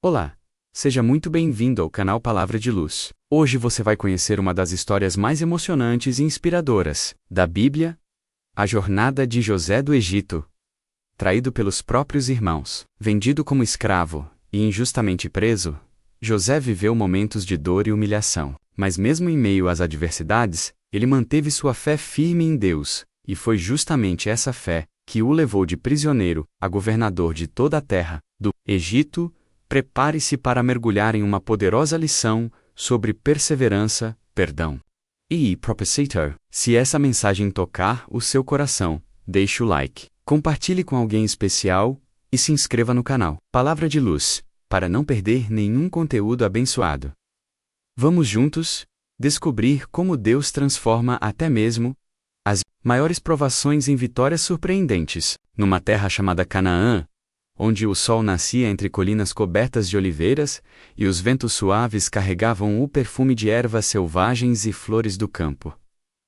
Olá! Seja muito bem-vindo ao canal Palavra de Luz. Hoje você vai conhecer uma das histórias mais emocionantes e inspiradoras da Bíblia, a jornada de José do Egito. Traído pelos próprios irmãos, vendido como escravo e injustamente preso, José viveu momentos de dor e humilhação. Mas mesmo em meio às adversidades, ele manteve sua fé firme em Deus, e foi justamente essa fé que o levou de prisioneiro a governador de toda a terra do Egito. Prepare-se para mergulhar em uma poderosa lição sobre perseverança, perdão e propósito. Se essa mensagem tocar o seu coração, deixe o like, compartilhe com alguém especial e se inscreva no canal Palavra de Luz, para não perder nenhum conteúdo abençoado. Vamos juntos descobrir como Deus transforma até mesmo as maiores provações em vitórias surpreendentes. Numa terra chamada Canaã, onde o sol nascia entre colinas cobertas de oliveiras, e os ventos suaves carregavam o perfume de ervas selvagens e flores do campo,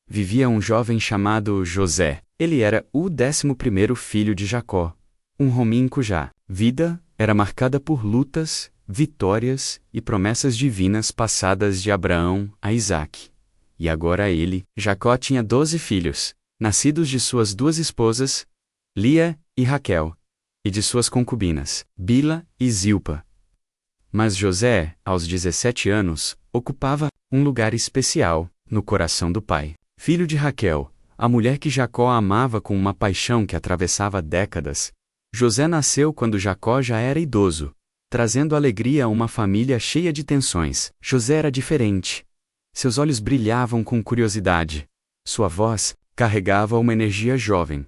vivia um jovem chamado José. Ele era o 11º filho de Jacó, um homem cuja vida era marcada por lutas, vitórias e promessas divinas passadas de Abraão a Isaque. E agora Jacó tinha 12 filhos, nascidos de suas duas esposas, Lia e Raquel, e de suas concubinas, Bila e Zilpa. Mas José, aos 17 anos, ocupava um lugar especial no coração do pai. Filho de Raquel, a mulher que Jacó amava com uma paixão que atravessava décadas, José nasceu quando Jacó já era idoso, trazendo alegria a uma família cheia de tensões. José era diferente. Seus olhos brilhavam com curiosidade. Sua voz carregava uma energia jovem.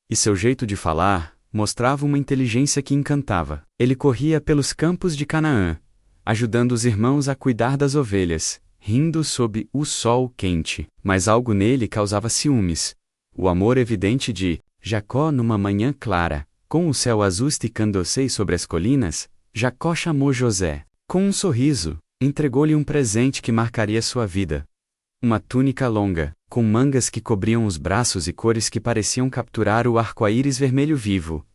E seu jeito de falar mostrava uma inteligência que encantava. Ele corria pelos campos de Canaã, ajudando os irmãos a cuidar das ovelhas, rindo sob o sol quente. Mas algo nele causava ciúmes. O amor evidente de Jacó numa manhã clara, com o céu azul esticando-se sobre as colinas, Jacó chamou José. Com um sorriso, entregou-lhe um presente que marcaria sua vida. Uma túnica longa, com mangas que cobriam os braços e cores que pareciam capturar o arco-íris vermelho vivo.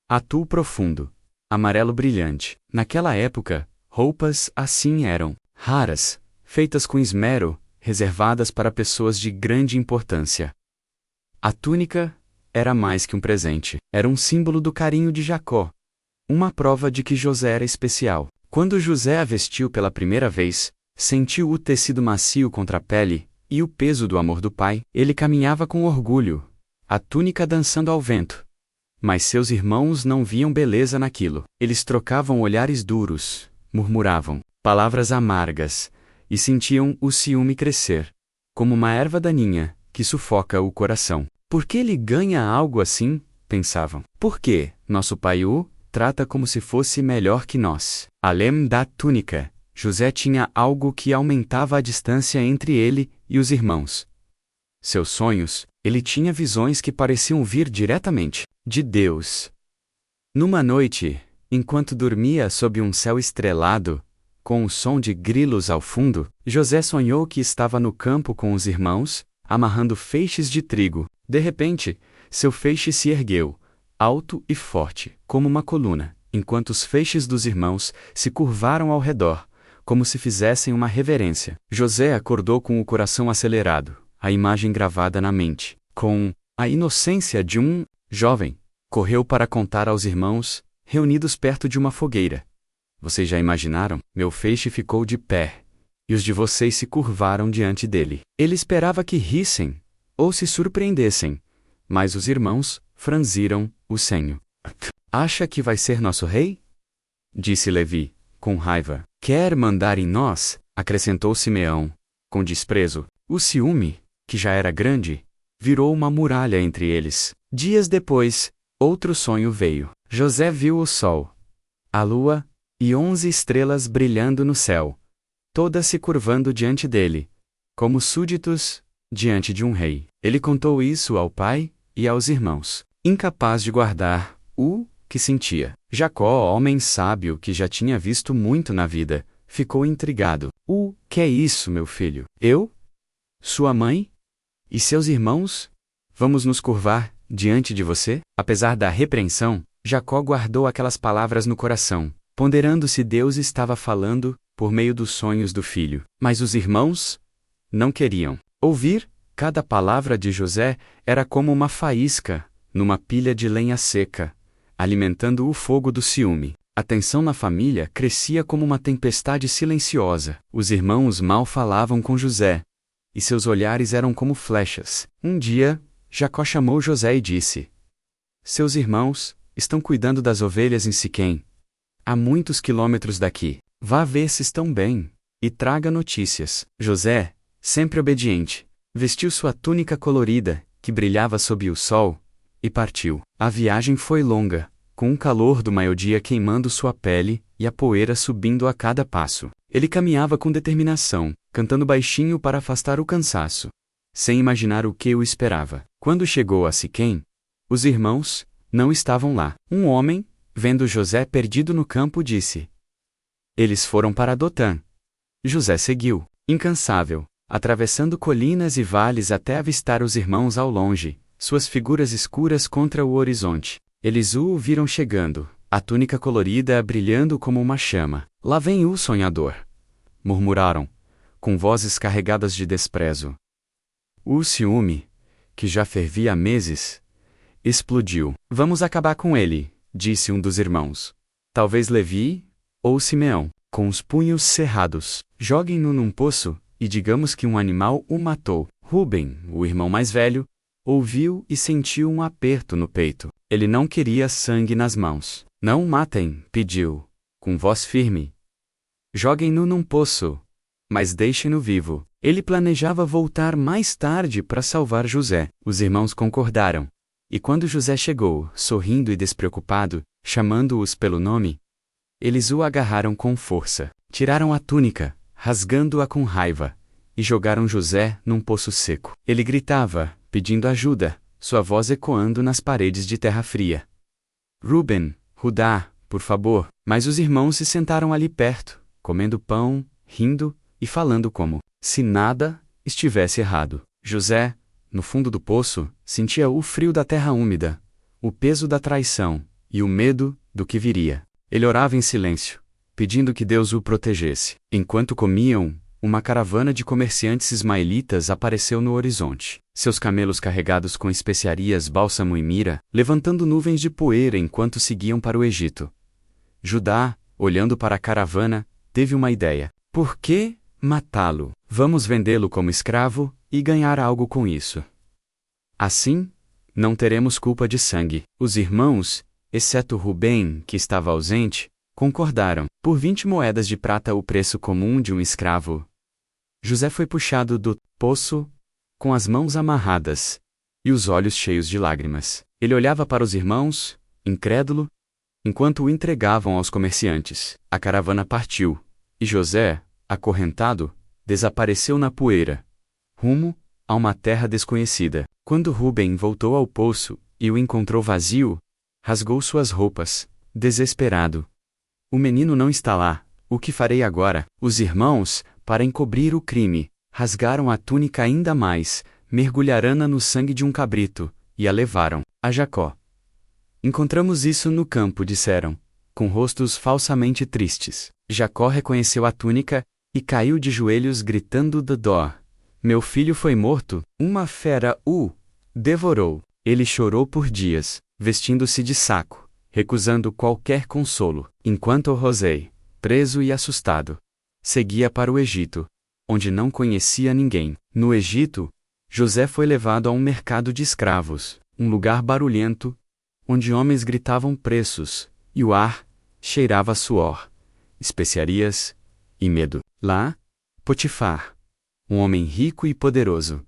Azul profundo, amarelo brilhante. Naquela época, roupas assim eram raras, feitas com esmero, reservadas para pessoas de grande importância. A túnica era mais que um presente. Era um símbolo do carinho de Jacó, uma prova de que José era especial. Quando José a vestiu pela primeira vez, sentiu o tecido macio contra a pele e o peso do amor do pai. Ele caminhava com orgulho, a túnica dançando ao vento. Mas seus irmãos não viam beleza naquilo. Eles trocavam olhares duros, murmuravam palavras amargas e sentiam o ciúme crescer, como uma erva daninha que sufoca o coração. Por que ele ganha algo assim? Pensavam. Por que nosso pai o trata como se fosse melhor que nós? Além da túnica, José tinha algo que aumentava a distância entre ele e os irmãos. Seus sonhos. Ele tinha visões que pareciam vir diretamente de Deus. Numa noite, enquanto dormia sob um céu estrelado, com o som de grilos ao fundo, José sonhou que estava no campo com os irmãos, amarrando feixes de trigo. De repente, seu feixe se ergueu, alto e forte, como uma coluna, enquanto os feixes dos irmãos se curvaram ao redor, como se fizessem uma reverência. José acordou com o coração acelerado, a imagem gravada na mente. Com a inocência de um jovem, correu para contar aos irmãos, reunidos perto de uma fogueira. Vocês já imaginaram? Meu feixe ficou de pé, e os de vocês se curvaram diante dele. Ele esperava que rissem, ou se surpreendessem, mas os irmãos franziram o senho. Acha que vai ser nosso rei? Disse Levi, com raiva. Quer mandar em nós? Acrescentou Simeão, com desprezo. O ciúme, que já era grande, virou uma muralha entre eles. Dias depois, outro sonho veio. José viu o sol, a lua e 11 estrelas brilhando no céu, todas se curvando diante dele, como súditos diante de um rei. Ele contou isso ao pai e aos irmãos, incapaz de guardar o que sentia. Jacó, homem sábio que já tinha visto muito na vida, ficou intrigado. O que é isso, meu filho? Eu? Sua mãe? E seus irmãos? Vamos nos curvar diante de você? Apesar da repreensão, Jacó guardou aquelas palavras no coração. ponderando se Deus estava falando por meio dos sonhos do filho. Mas os irmãos não queriam ouvir. Cada palavra de José era como uma faísca numa pilha de lenha seca, alimentando o fogo do ciúme. A tensão na família crescia como uma tempestade silenciosa. Os irmãos mal falavam com José, e seus olhares eram como flechas. Um dia, Jacó chamou José e disse: Seus irmãos estão cuidando das ovelhas em Siquém, a muitos quilômetros daqui. Vá ver se estão bem, e traga notícias. José, sempre obediente, vestiu sua túnica colorida, que brilhava sob o sol, e partiu. A viagem foi longa, com o calor do meio-dia queimando sua pele e a poeira subindo a cada passo. Ele caminhava com determinação, cantando baixinho para afastar o cansaço, sem imaginar o que o esperava. Quando chegou a Siquém, os irmãos não estavam lá. Um homem, vendo José perdido no campo, disse: Eles foram para Dotã. José seguiu, incansável, atravessando colinas e vales até avistar os irmãos ao longe, suas figuras escuras contra o horizonte. Eles o viram chegando, a túnica colorida brilhando como uma chama. Lá vem o sonhador, murmuraram, com vozes carregadas de desprezo. O ciúme, que já fervia há meses, explodiu. Vamos acabar com ele, disse um dos irmãos. Talvez Levi ou Simeão, com os punhos cerrados. Joguem-no num poço, e digamos que um animal o matou. Ruben, o irmão mais velho, ouviu e sentiu um aperto no peito. Ele não queria sangue nas mãos. Não o matem, pediu, com voz firme. Joguem-no num poço, mas deixem-no vivo. Ele planejava voltar mais tarde para salvar José. Os irmãos concordaram. E quando José chegou, sorrindo e despreocupado, chamando-os pelo nome, eles o agarraram com força. Tiraram a túnica, rasgando-a com raiva, e jogaram José num poço seco. Ele gritava, pedindo ajuda, sua voz ecoando nas paredes de terra fria. Ruben, Judá, por favor. Mas os irmãos se sentaram ali perto, comendo pão, rindo e falando como se nada estivesse errado. José, no fundo do poço, sentia o frio da terra úmida, o peso da traição e o medo do que viria. Ele orava em silêncio, pedindo que Deus o protegesse. Enquanto comiam, uma caravana de comerciantes ismaelitas apareceu no horizonte. Seus camelos carregados com especiarias, bálsamo e mira, levantando nuvens de poeira enquanto seguiam para o Egito. Judá, olhando para a caravana, teve uma ideia. Por que matá-lo? Vamos vendê-lo como escravo e ganhar algo com isso. Assim, não teremos culpa de sangue. Os irmãos, exceto Rubem, que estava ausente, concordaram. Por 20 moedas de prata, o preço comum de um escravo. José foi puxado do poço, com as mãos amarradas e os olhos cheios de lágrimas. Ele olhava para os irmãos, incrédulo, enquanto o entregavam aos comerciantes. A caravana partiu, e José, acorrentado, desapareceu na poeira, rumo a uma terra desconhecida. Quando Rubem voltou ao poço e o encontrou vazio, rasgou suas roupas, desesperado. O menino não está lá, o que farei agora? Os irmãos, para encobrir o crime, rasgaram a túnica ainda mais, mergulharam-na no sangue de um cabrito, e a levaram a Jacó. Encontramos isso no campo, disseram, com rostos falsamente tristes. Jacó reconheceu a túnica e caiu de joelhos gritando de dó. Meu filho foi morto, uma fera o devorou. Ele chorou por dias, vestindo-se de saco, recusando qualquer consolo, enquanto José, preso e assustado, seguia para o Egito, onde não conhecia ninguém. No Egito, José foi levado a um mercado de escravos, um lugar barulhento, onde homens gritavam preços, e o ar cheirava suor, especiarias e medo. Lá, Potifar, um homem rico e poderoso,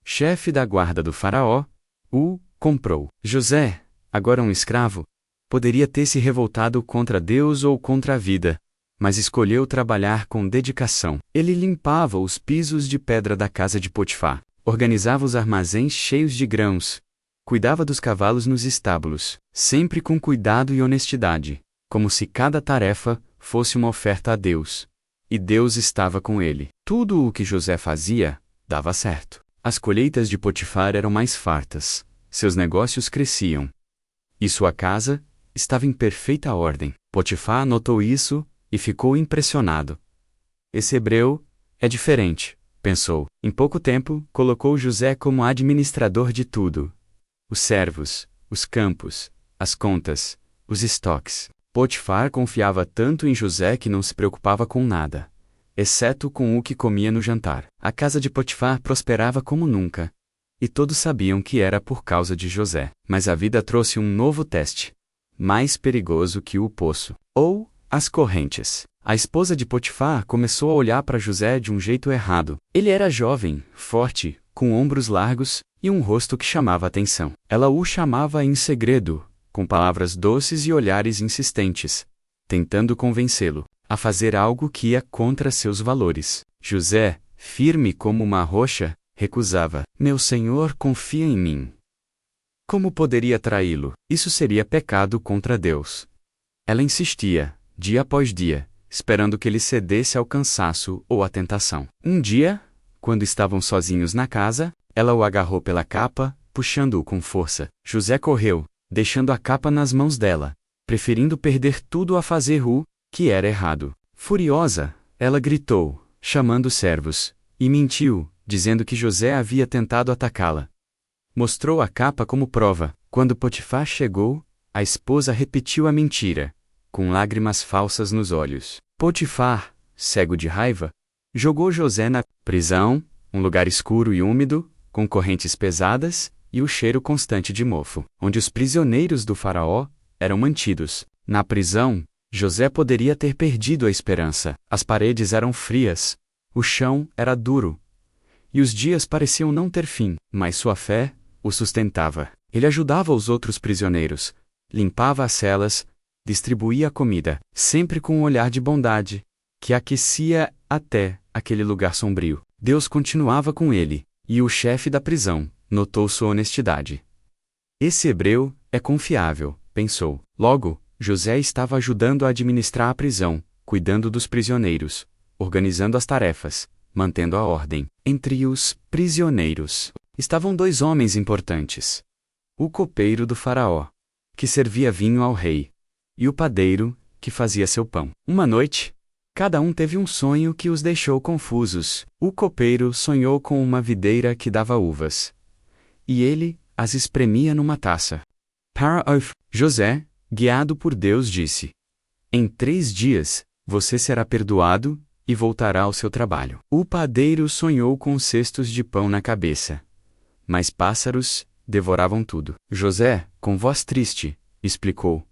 chefe da guarda do faraó, o comprou. José, agora um escravo, poderia ter se revoltado contra Deus ou contra a vida, mas escolheu trabalhar com dedicação. Ele limpava os pisos de pedra da casa de Potifar, organizava os armazéns cheios de grãos, cuidava dos cavalos nos estábulos, sempre com cuidado e honestidade, como se cada tarefa fosse uma oferta a Deus. E Deus estava com ele. Tudo o que José fazia, dava certo. As colheitas de Potifar eram mais fartas, seus negócios cresciam. E sua casa estava em perfeita ordem. Potifar notou isso e ficou impressionado. Esse hebreu é diferente, pensou. Em pouco tempo, colocou José como administrador de tudo: os servos, os campos, as contas, os estoques. Potifar confiava tanto em José que não se preocupava com nada, exceto com o que comia no jantar. A casa de Potifar prosperava como nunca, e todos sabiam que era por causa de José. Mas a vida trouxe um novo teste, mais perigoso que o poço, ou as correntes. A esposa de Potifar começou a olhar para José de um jeito errado. Ele era jovem, forte, com ombros largos e um rosto que chamava atenção. Ela o chamava em segredo, com palavras doces e olhares insistentes, tentando convencê-lo a fazer algo que ia contra seus valores. José, firme como uma rocha, recusava. Meu senhor confia em mim. Como poderia traí-lo? Isso seria pecado contra Deus. Ela insistia, dia após dia, esperando que ele cedesse ao cansaço ou à tentação. Um dia, quando estavam sozinhos na casa, ela o agarrou pela capa, puxando-o com força. José correu, deixando a capa nas mãos dela, preferindo perder tudo a fazer o que era errado. Furiosa, ela gritou, chamando os servos, e mentiu, dizendo que José havia tentado atacá-la. Mostrou a capa como prova. Quando Potifar chegou, a esposa repetiu a mentira, com lágrimas falsas nos olhos. Potifar, cego de raiva, jogou José na prisão, um lugar escuro e úmido, com correntes pesadas e o cheiro constante de mofo, onde os prisioneiros do faraó eram mantidos. Na prisão, José poderia ter perdido a esperança. As paredes eram frias, o chão era duro, e os dias pareciam não ter fim, mas sua fé o sustentava. Ele ajudava os outros prisioneiros, limpava as celas, distribuía a comida, sempre com um olhar de bondade, que aquecia até aquele lugar sombrio. Deus continuava com ele, e o chefe da prisão notou sua honestidade. Esse hebreu é confiável, pensou. Logo, José estava ajudando a administrar a prisão, cuidando dos prisioneiros, organizando as tarefas, mantendo a ordem. Entre os prisioneiros estavam dois homens importantes: o copeiro do faraó, que servia vinho ao rei, e o padeiro, que fazia seu pão. Uma noite, cada um teve um sonho que os deixou confusos. O copeiro sonhou com uma videira que dava uvas, e ele as espremia numa taça. José, guiado por Deus, disse: em 3 dias, você será perdoado e voltará ao seu trabalho. O padeiro sonhou com cestos de pão na cabeça, mas pássaros devoravam tudo. José, com voz triste, explicou: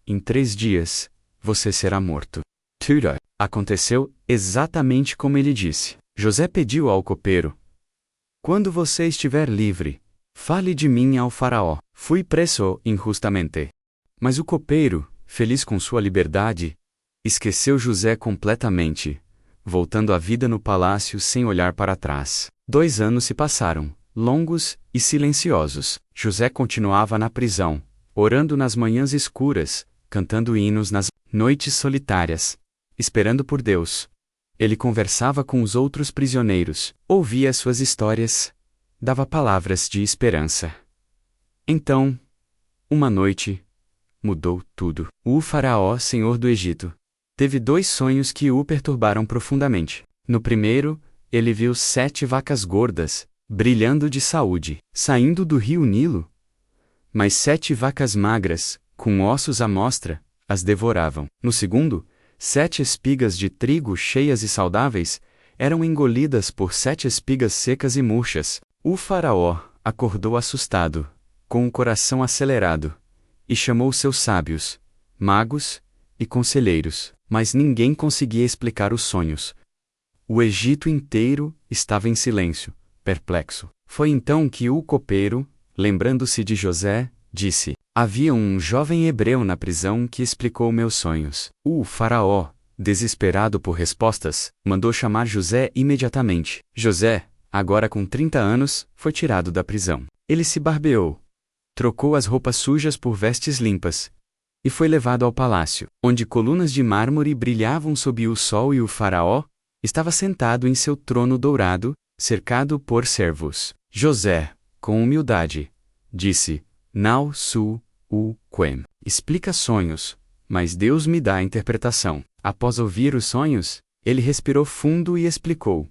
em 3 dias, você será morto. Tudo aconteceu exatamente como ele disse. José pediu ao copeiro: quando você estiver livre, fale de mim ao faraó. Fui preso injustamente. Mas o copeiro, feliz com sua liberdade, esqueceu José completamente, voltando à vida no palácio sem olhar para trás. 2 anos se passaram, longos e silenciosos. José continuava na prisão, orando nas manhãs escuras, cantando hinos nas noites solitárias, esperando por Deus. Ele conversava com os outros prisioneiros, ouvia suas histórias, dava palavras de esperança. Então, uma noite, mudou tudo. O faraó, senhor do Egito, teve 2 sonhos que o perturbaram profundamente. No primeiro, ele viu 7 vacas gordas, brilhando de saúde, saindo do rio Nilo. Mas 7 vacas magras, com ossos à mostra, as devoravam. No segundo, 7 espigas de trigo cheias e saudáveis eram engolidas por 7 espigas secas e murchas. O faraó acordou assustado, com o coração acelerado, e chamou seus sábios, magos e conselheiros, mas ninguém conseguia explicar os sonhos. O Egito inteiro estava em silêncio, perplexo. Foi então que o copeiro, lembrando-se de José, disse: havia um jovem hebreu na prisão que explicou meus sonhos. O faraó, desesperado por respostas, mandou chamar José imediatamente. José, agora com 30 anos, foi tirado da prisão. Ele se barbeou, trocou as roupas sujas por vestes limpas, e foi levado ao palácio, onde colunas de mármore brilhavam sob o sol, e o faraó estava sentado em seu trono dourado, cercado por servos. José, com humildade, disse: Nau su u quem. explica sonhos, mas Deus me dá a interpretação. Após ouvir os sonhos, ele respirou fundo e explicou: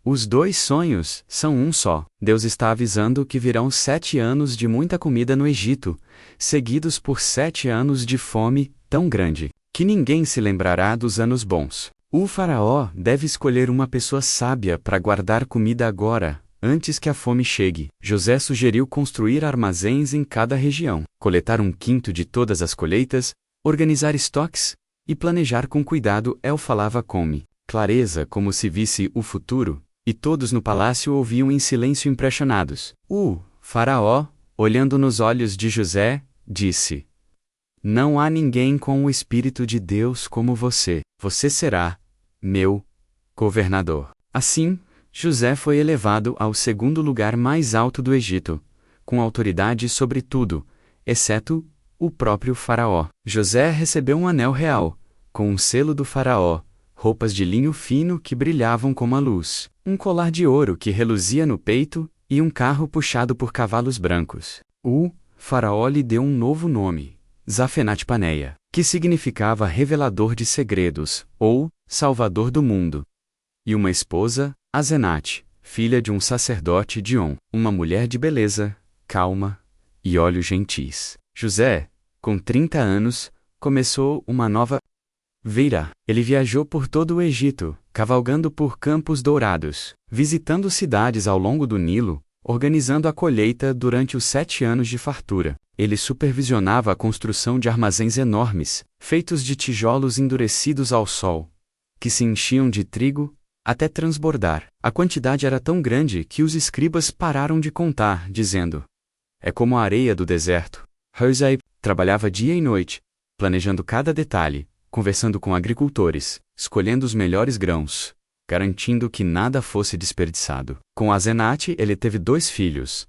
os 2 sonhos são um só. Deus está avisando que virão 7 anos de muita comida no Egito, seguidos por 7 anos de fome tão grande, que ninguém se lembrará dos anos bons. O faraó deve escolher uma pessoa sábia para guardar comida agora, antes que a fome chegue. José sugeriu construir armazéns em cada região, coletar 1/5 de todas as colheitas, organizar estoques e planejar com cuidado. El falava com clareza como se visse o futuro, e todos no palácio ouviam em silêncio impressionados. O faraó, olhando nos olhos de José, disse: não há ninguém com o Espírito de Deus como você. Você será meu governador. Assim, José foi elevado ao 2º lugar mais alto do Egito, com autoridade sobre tudo, exceto o próprio faraó. José recebeu um anel real, com um selo do faraó, roupas de linho fino que brilhavam como a luz, um colar de ouro que reluzia no peito e um carro puxado por cavalos brancos. O faraó lhe deu um novo nome, Zafenat-Paneia, que significava revelador de segredos, ou salvador do mundo. E uma esposa, Asenate, filha de um sacerdote de On, uma mulher de beleza, calma e olhos gentis. José, com 30 anos, começou uma nova vida. Ele viajou por todo o Egito, cavalgando por campos dourados, visitando cidades ao longo do Nilo, organizando a colheita durante os 7 anos de fartura. Ele supervisionava a construção de armazéns enormes, feitos de tijolos endurecidos ao sol, que se enchiam de trigo até transbordar. A quantidade era tão grande que os escribas pararam de contar, dizendo: é como a areia do deserto. José trabalhava dia e noite, planejando cada detalhe, conversando com agricultores, escolhendo os melhores grãos, garantindo que nada fosse desperdiçado. Com Asenate ele teve 2 filhos,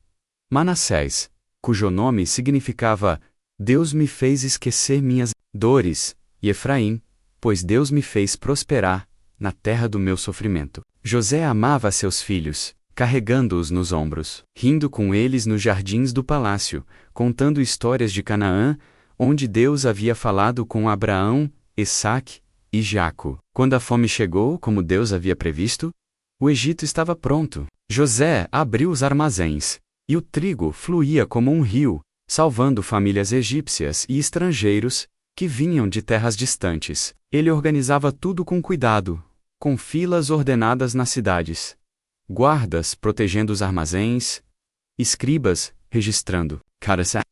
Manassés, cujo nome significava Deus me fez esquecer minhas dores, e Efraim, pois Deus me fez prosperar na terra do meu sofrimento. José amava seus filhos, carregando-os nos ombros, rindo com eles nos jardins do palácio, contando histórias de Canaã, onde Deus havia falado com Abraão, Isaque e Jaco. Quando a fome chegou, como Deus havia previsto, o Egito estava pronto. José abriu os armazéns, e o trigo fluía como um rio, salvando famílias egípcias e estrangeiros que vinham de terras distantes. Ele organizava tudo com cuidado, com filas ordenadas nas cidades, guardas protegendo os armazéns, escribas registrando.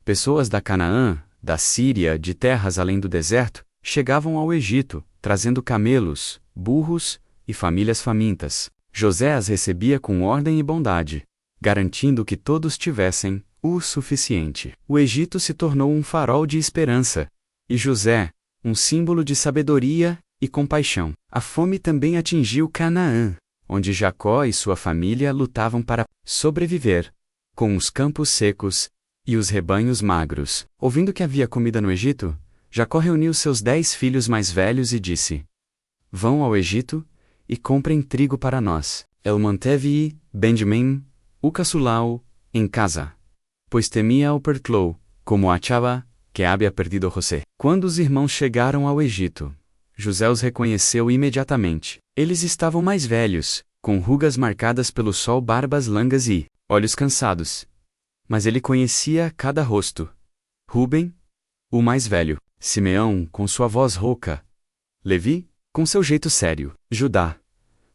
Pessoas da Canaã, da Síria, de terras além do deserto, chegavam ao Egito, trazendo camelos, burros e famílias famintas. José as recebia com ordem e bondade, garantindo que todos tivessem o suficiente. O Egito se tornou um farol de esperança, e José, um símbolo de sabedoria e compaixão. A fome também atingiu Canaã, onde Jacó e sua família lutavam para sobreviver, com os campos secos e os rebanhos magros. Ouvindo que havia comida no Egito, Jacó reuniu seus 10 filhos mais velhos e disse: vão ao Egito e comprem trigo para nós. Ele manteve Benjamim, o caçulau, em casa, pois temia o pertlou, como achava que havia perdido José. Quando os irmãos chegaram ao Egito, José os reconheceu imediatamente. Eles estavam mais velhos, com rugas marcadas pelo sol, barbas longas e olhos cansados. Mas ele conhecia cada rosto. Rubem, o mais velho; Simeão, com sua voz rouca; Levi, com seu jeito sério; Judá,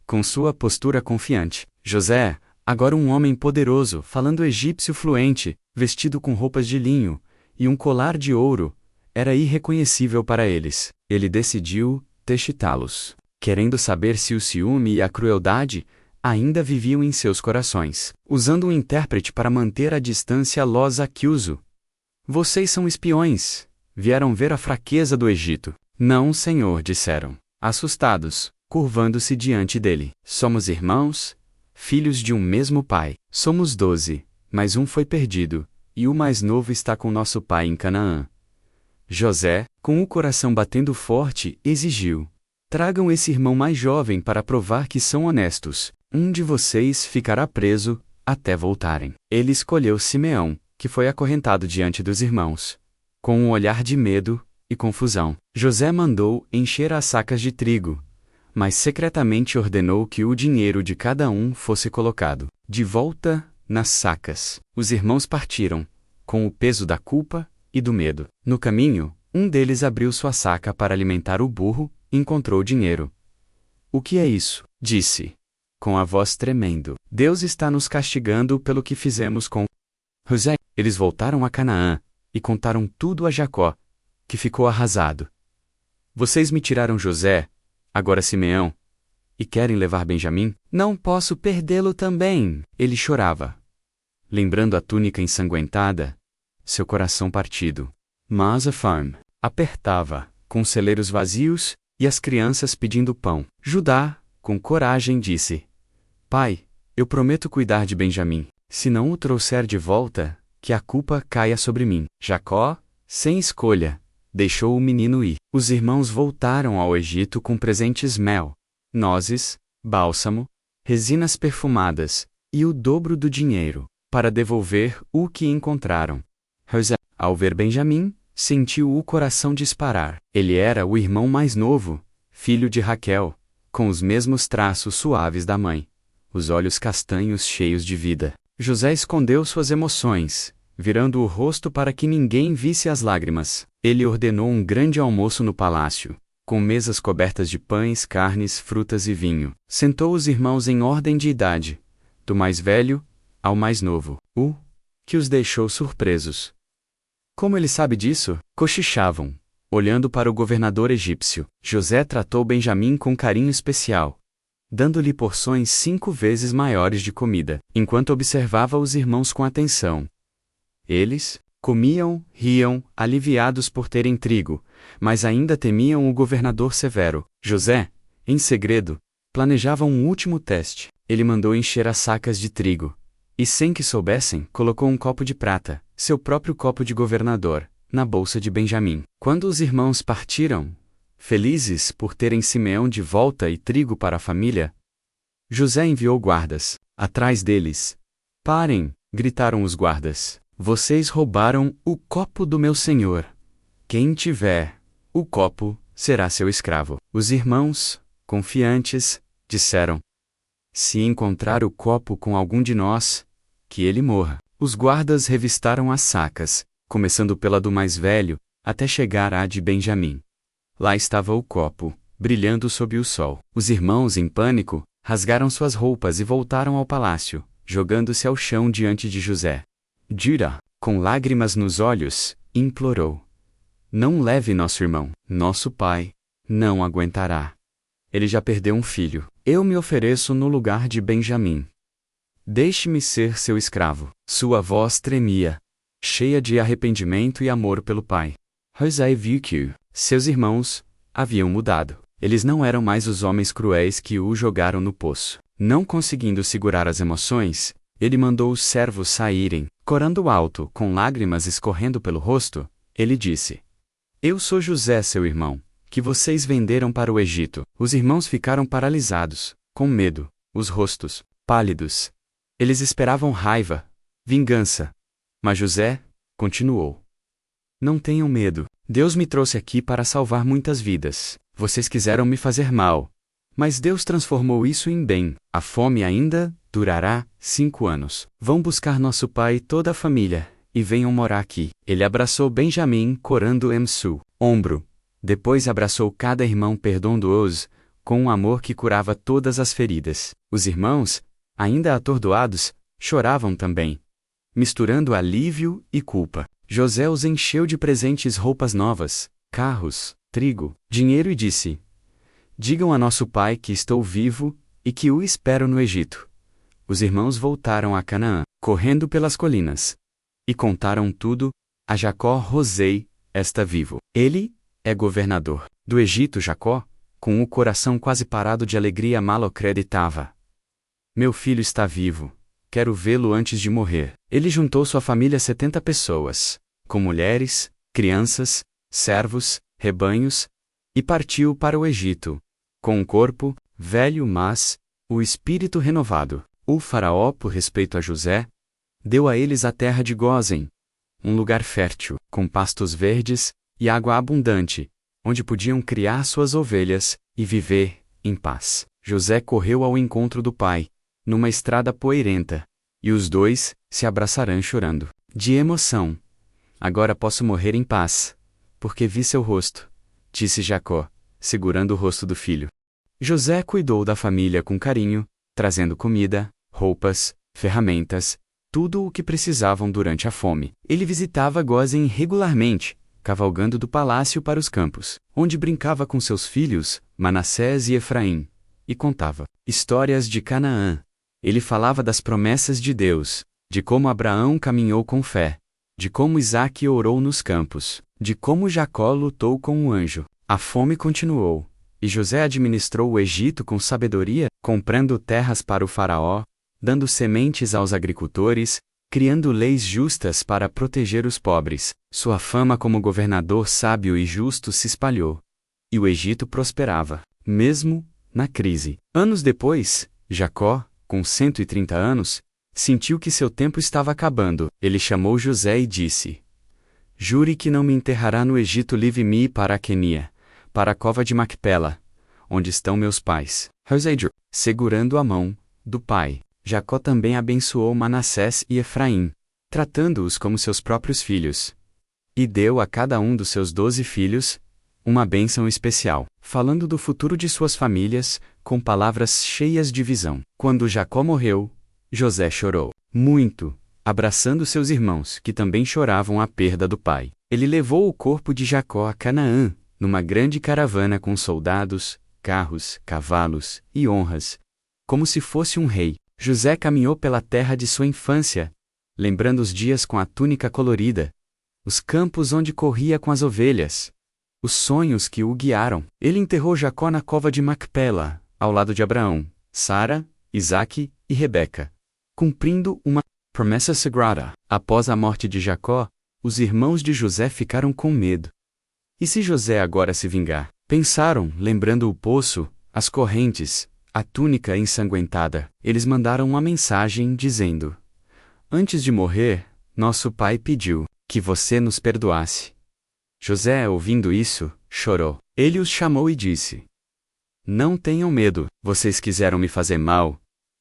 com sua postura confiante; José, agora um homem poderoso, falando egípcio fluente, vestido com roupas de linho e um colar de ouro, era irreconhecível para eles. Ele decidiu testá-los, querendo saber se o ciúme e a crueldade ainda viviam em seus corações. Usando um intérprete para manter a distância, los acusou. Vocês são espiões. Vieram ver a fraqueza do Egito. Não, senhor, disseram, assustados, curvando-se diante dele. Somos irmãos, filhos de um mesmo pai. Somos 12, mas um foi perdido, e o mais novo está com nosso pai em Canaã. José, com o coração batendo forte, exigiu: tragam esse irmão mais jovem para provar que são honestos. Um de vocês ficará preso até voltarem. Ele escolheu Simeão, que foi acorrentado diante dos irmãos. com um olhar de medo e confusão. José mandou encher as sacas de trigo, mas secretamente ordenou que o dinheiro de cada um fosse colocado de volta nas sacas. Os irmãos partiram, com o peso da culpa e do medo. No caminho, um deles abriu sua saca para alimentar o burro e encontrou o dinheiro. "O que é isso?" disse, com a voz tremendo. "Deus está nos castigando pelo que fizemos com José." Eles voltaram a Canaã e contaram tudo a Jacó, que ficou arrasado. "Vocês me tiraram José, agora Simeão, e querem levar Benjamim? Não posso perdê-lo também." Ele chorava, lembrando a túnica ensanguentada, seu coração partido. Mas a farm apertava, com os celeiros vazios e as crianças pedindo pão. Judá, com coragem, disse: "Pai, eu prometo cuidar de Benjamim. Se não o trouxer de volta, que a culpa caia sobre mim." Jacó, sem escolha, deixou o menino ir. Os irmãos voltaram ao Egito com presentes mel, nozes, bálsamo, resinas perfumadas e o dobro do dinheiro, para devolver o que encontraram. José, ao ver Benjamim, sentiu o coração disparar. Ele era o irmão mais novo, filho de Raquel, com os mesmos traços suaves da mãe, os olhos castanhos cheios de vida. José escondeu suas emoções, virando o rosto para que ninguém visse as lágrimas. Ele ordenou um grande almoço no palácio, com mesas cobertas de pães, carnes, frutas e vinho. Sentou os irmãos em ordem de idade, do mais velho ao mais novo, o que os deixou surpresos. Como ele sabe disso? Cochichavam, olhando para o governador egípcio. José tratou Benjamim com carinho especial, dando-lhe porções 5 vezes maiores de comida, enquanto observava os irmãos com atenção. Eles comiam, riam, aliviados por terem trigo, mas ainda temiam o governador severo. José, em segredo, planejava um último teste. Ele mandou encher as sacas de trigo, e sem que soubessem, colocou um copo de prata, seu próprio copo de governador, na bolsa de Benjamim. Quando os irmãos partiram, felizes por terem Simeão de volta e trigo para a família, José enviou guardas atrás deles. "Parem!" gritaram os guardas. "Vocês roubaram o copo do meu senhor. Quem tiver o copo será seu escravo." Os irmãos, confiantes, disseram: "Se encontrar o copo com algum de nós, que ele morra." Os guardas revistaram as sacas, começando pela do mais velho, até chegar à de Benjamim. Lá estava o copo, brilhando sob o sol. Os irmãos, em pânico, rasgaram suas roupas e voltaram ao palácio, jogando-se ao chão diante de José. Judá, com lágrimas nos olhos, implorou: "Não leve nosso irmão. Nosso pai não aguentará. Ele já perdeu um filho. Eu me ofereço no lugar de Benjamim. Deixe-me ser seu escravo." Sua voz tremia, cheia de arrependimento e amor pelo pai. José viu que seus irmãos haviam mudado. Eles não eram mais os homens cruéis que o jogaram no poço. Não conseguindo segurar as emoções, ele mandou os servos saírem. Corando alto, com lágrimas escorrendo pelo rosto, ele disse: "Eu sou José, seu irmão, que vocês venderam para o Egito." Os irmãos ficaram paralisados, com medo, os rostos pálidos. Eles esperavam raiva, vingança. Mas José continuou: "Não tenham medo. Deus me trouxe aqui para salvar muitas vidas. Vocês quiseram me fazer mal, mas Deus transformou isso em bem. A fome ainda durará 5 anos. Vão buscar nosso pai e toda a família, e venham morar aqui." Ele abraçou Benjamim, corando em seu ombro. Depois abraçou cada irmão, perdoando-os, com um amor que curava todas as feridas. Os irmãos, ainda atordoados, choravam também, misturando alívio e culpa. José os encheu de presentes, roupas novas, carros, trigo, dinheiro e disse: "Digam a nosso pai que estou vivo e que o espero no Egito." Os irmãos voltaram a Canaã, correndo pelas colinas, e contaram tudo a Jacó. "José está vivo. Ele é governador do Egito." Jacó, com o coração quase parado de alegria, mal acreditava. "Meu filho está vivo. Quero vê-lo antes de morrer." Ele juntou sua família, 70 pessoas, com mulheres, crianças, servos, rebanhos, e partiu para o Egito, com um corpo velho, mas o espírito renovado. O faraó, por respeito a José, deu a eles a terra de Gósen, um lugar fértil, com pastos verdes e água abundante, onde podiam criar suas ovelhas e viver em paz. José correu ao encontro do pai, numa estrada poeirenta, e os dois se abraçaram chorando, de emoção. Agora posso morrer em paz, porque vi seu rosto, disse Jacó, segurando o rosto do filho. José cuidou da família com carinho, trazendo comida, roupas, ferramentas, tudo o que precisavam durante a fome. Ele visitava Gósen regularmente, cavalgando do palácio para os campos, onde brincava com seus filhos, Manassés e Efraim, e contava histórias de Canaã. Ele falava das promessas de Deus, de como Abraão caminhou com fé, de como Isaque orou nos campos, de como Jacó lutou com o anjo. A fome continuou, e José administrou o Egito com sabedoria, comprando terras para o faraó, dando sementes aos agricultores, criando leis justas para proteger os pobres. Sua fama como governador sábio e justo se espalhou, e o Egito prosperava, mesmo na crise. Anos depois, Jacó, com 130 anos, sentiu que seu tempo estava acabando. Ele chamou José e disse: Jure que não me enterrará no Egito, livre-me para a Quenia, para a cova de Macpela, onde estão meus pais. Segurando a mão do pai, Jacó também abençoou Manassés e Efraim, tratando-os como seus próprios filhos. E deu a cada um dos seus 12 filhos uma bênção especial, falando do futuro de suas famílias, com palavras cheias de visão. Quando Jacó morreu, José chorou muito, abraçando seus irmãos, que também choravam a perda do pai. Ele levou o corpo de Jacó a Canaã, numa grande caravana com soldados, carros, cavalos e honras, como se fosse um rei. José caminhou pela terra de sua infância, lembrando os dias com a túnica colorida, os campos onde corria com as ovelhas, os sonhos que o guiaram. Ele enterrou Jacó na cova de Macpela, ao lado de Abraão, Sara, Isaque e Rebeca, cumprindo uma promessa sagrada. Após a morte de Jacó, os irmãos de José ficaram com medo. E se José agora se vingar? Pensaram, lembrando o poço, as correntes, a túnica ensanguentada. Eles mandaram uma mensagem dizendo: Antes de morrer, nosso pai pediu que você nos perdoasse. José, ouvindo isso, chorou. Ele os chamou e disse: Não tenham medo, vocês quiseram me fazer mal,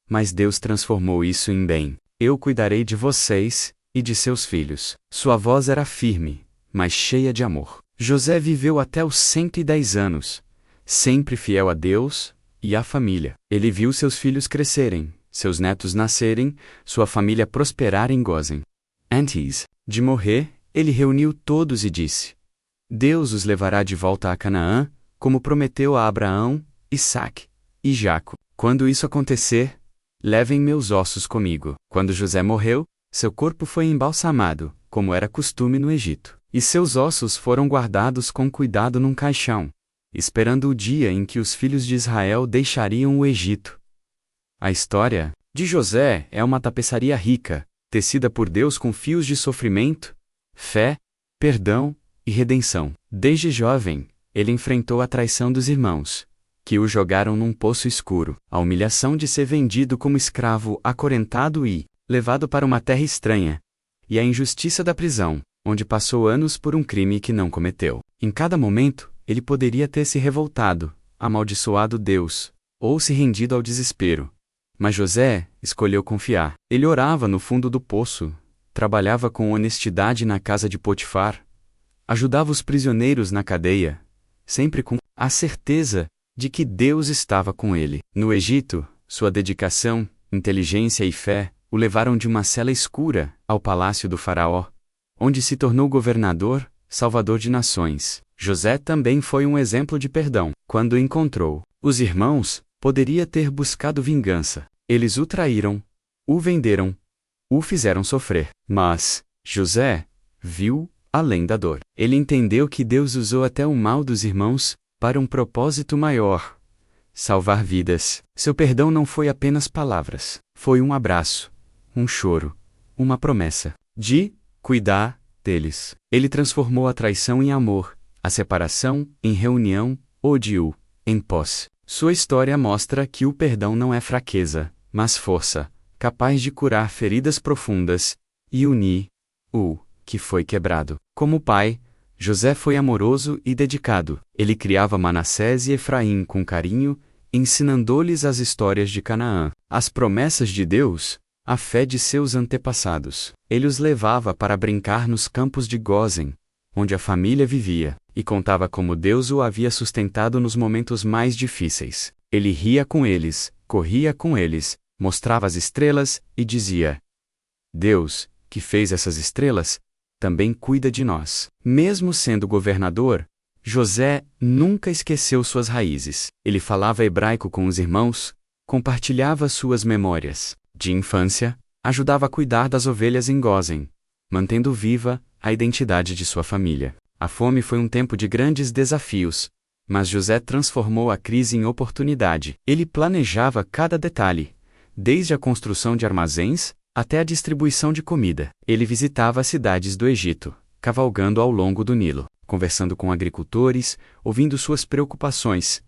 mas Deus transformou isso em bem. Eu cuidarei de vocês e de seus filhos. Sua voz era firme, mas cheia de amor. José viveu até os 110 anos, sempre fiel a Deus e à família. Ele viu seus filhos crescerem, seus netos nascerem, sua família prosperar em Gósen. Antes de morrer, ele reuniu todos e disse: Deus os levará de volta a Canaã, como prometeu a Abraão, Isaque e Jacó. Quando isso acontecer, levem meus ossos comigo. Quando José morreu, seu corpo foi embalsamado, como era costume no Egito, e seus ossos foram guardados com cuidado num caixão, esperando o dia em que os filhos de Israel deixariam o Egito. A história de José é uma tapeçaria rica, tecida por Deus com fios de sofrimento, fé, perdão e redenção. Desde jovem, ele enfrentou a traição dos irmãos, que o jogaram num poço escuro, a humilhação de ser vendido como escravo acorrentado e levado para uma terra estranha, e a injustiça da prisão, onde passou anos por um crime que não cometeu. Em cada momento, ele poderia ter se revoltado, amaldiçoado Deus, ou se rendido ao desespero. Mas José escolheu confiar. Ele orava no fundo do poço, trabalhava com honestidade na casa de Potifar, ajudava os prisioneiros na cadeia, sempre com a certeza de que Deus estava com ele. No Egito, sua dedicação, inteligência e fé o levaram de uma cela escura ao palácio do faraó, onde se tornou governador, salvador de nações. José também foi um exemplo de perdão. Quando encontrou os irmãos, poderia ter buscado vingança. Eles o traíram, o venderam, o fizeram sofrer. Mas José viu além da dor. Ele entendeu que Deus usou até o mal dos irmãos para um propósito maior: salvar vidas. Seu perdão não foi apenas palavras. Foi um abraço, um choro, uma promessa de cuidar deles. Ele transformou a traição em amor, a separação em reunião, o ódio em posse. Sua história mostra que o perdão não é fraqueza, mas força, capaz de curar feridas profundas e unir o que foi quebrado. Como pai, José foi amoroso e dedicado. Ele criava Manassés e Efraim com carinho, ensinando-lhes as histórias de Canaã, as promessas de Deus, a fé de seus antepassados. Ele os levava para brincar nos campos de Gósen, onde a família vivia, e contava como Deus o havia sustentado nos momentos mais difíceis. Ele ria com eles, corria com eles, mostrava as estrelas e dizia: Deus, que fez essas estrelas, também cuida de nós. Mesmo sendo governador, José nunca esqueceu suas raízes. Ele falava hebraico com os irmãos, compartilhava suas memórias de infância, ajudava a cuidar das ovelhas em Gósen, mantendo viva a identidade de sua família. A fome foi um tempo de grandes desafios, mas José transformou a crise em oportunidade. Ele planejava cada detalhe, desde a construção de armazéns até a distribuição de comida. Ele visitava as cidades do Egito, cavalgando ao longo do Nilo, conversando com agricultores, ouvindo suas preocupações,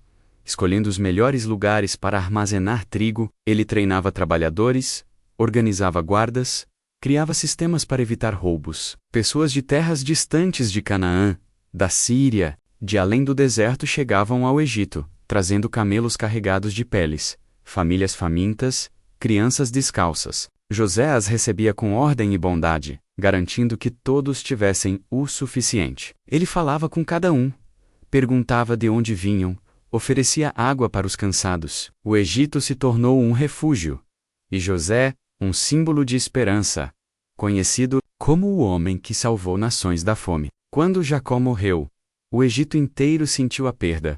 escolhendo os melhores lugares para armazenar trigo. Ele treinava trabalhadores, organizava guardas, criava sistemas para evitar roubos. Pessoas de terras distantes de Canaã, da Síria, de além do deserto chegavam ao Egito, trazendo camelos carregados de peles, famílias famintas, crianças descalças. José as recebia com ordem e bondade, garantindo que todos tivessem o suficiente. Ele falava com cada um, perguntava de onde vinham, oferecia água para os cansados. O Egito se tornou um refúgio, e José, um símbolo de esperança, conhecido como o homem que salvou nações da fome. Quando Jacó morreu, o Egito inteiro sentiu a perda,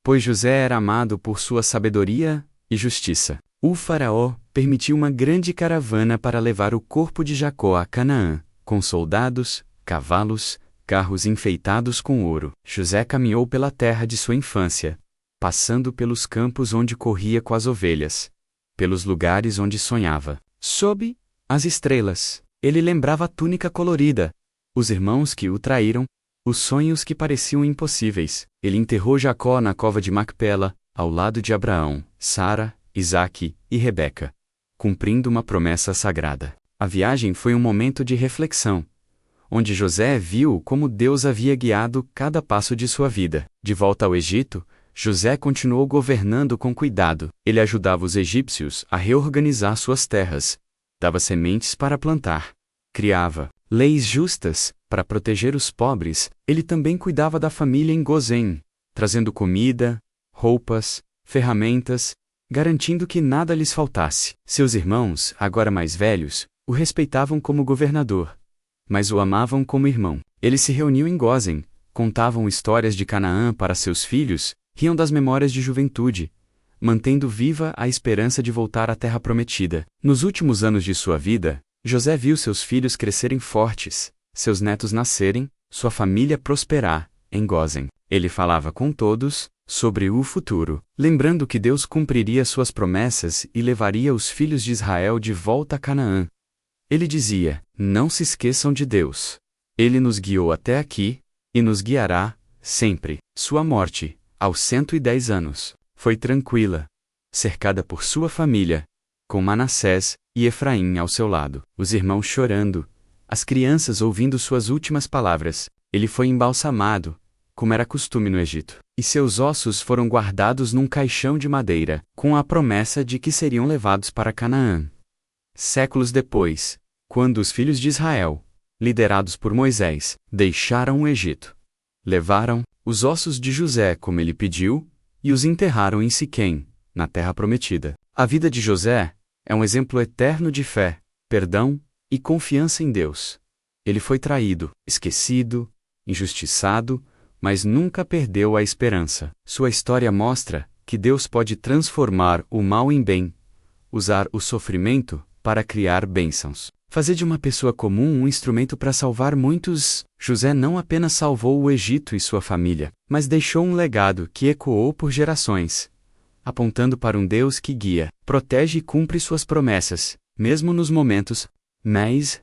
pois José era amado por sua sabedoria e justiça. O faraó permitiu uma grande caravana para levar o corpo de Jacó a Canaã, com soldados, cavalos, carros enfeitados com ouro. José caminhou pela terra de sua infância, passando pelos campos onde corria com as ovelhas, pelos lugares onde sonhava. Sob as estrelas, ele lembrava a túnica colorida, os irmãos que o traíram, os sonhos que pareciam impossíveis. Ele enterrou Jacó na cova de Macpela, ao lado de Abraão, Sara, Isaque e Rebeca, cumprindo uma promessa sagrada. A viagem foi um momento de reflexão, onde José viu como Deus havia guiado cada passo de sua vida. De volta ao Egito, José continuou governando com cuidado. Ele ajudava os egípcios a reorganizar suas terras, dava sementes para plantar, criava leis justas para proteger os pobres. Ele também cuidava da família em Gósen, trazendo comida, roupas, ferramentas, garantindo que nada lhes faltasse. Seus irmãos, agora mais velhos, o respeitavam como governador, mas o amavam como irmão. Eles se reuniam em Gósen, contavam histórias de Canaã para seus filhos, riam das memórias de juventude, mantendo viva a esperança de voltar à terra prometida. Nos últimos anos de sua vida, José viu seus filhos crescerem fortes, seus netos nascerem, sua família prosperar em Gósen. Ele falava com todos sobre o futuro, lembrando que Deus cumpriria suas promessas e levaria os filhos de Israel de volta a Canaã. Ele dizia: não se esqueçam de Deus. Ele nos guiou até aqui, e nos guiará, sempre. Sua morte, aos 110 anos, foi tranquila, cercada por sua família, com Manassés e Efraim ao seu lado, os irmãos chorando, as crianças ouvindo suas últimas palavras. Ele foi embalsamado, como era costume no Egito, e seus ossos foram guardados num caixão de madeira, com a promessa de que seriam levados para Canaã. Séculos depois, quando os filhos de Israel, liderados por Moisés, deixaram o Egito, levaram os ossos de José como ele pediu e os enterraram em Siquém, na terra prometida. A vida de José é um exemplo eterno de fé, perdão e confiança em Deus. Ele foi traído, esquecido, injustiçado, mas nunca perdeu a esperança. Sua história mostra que Deus pode transformar o mal em bem, usar o sofrimento para criar bênçãos, fazer de uma pessoa comum um instrumento para salvar muitos. José não apenas salvou o Egito e sua família, mas deixou um legado que ecoou por gerações, apontando para um Deus que guia, protege e cumpre suas promessas, mesmo nos momentos mais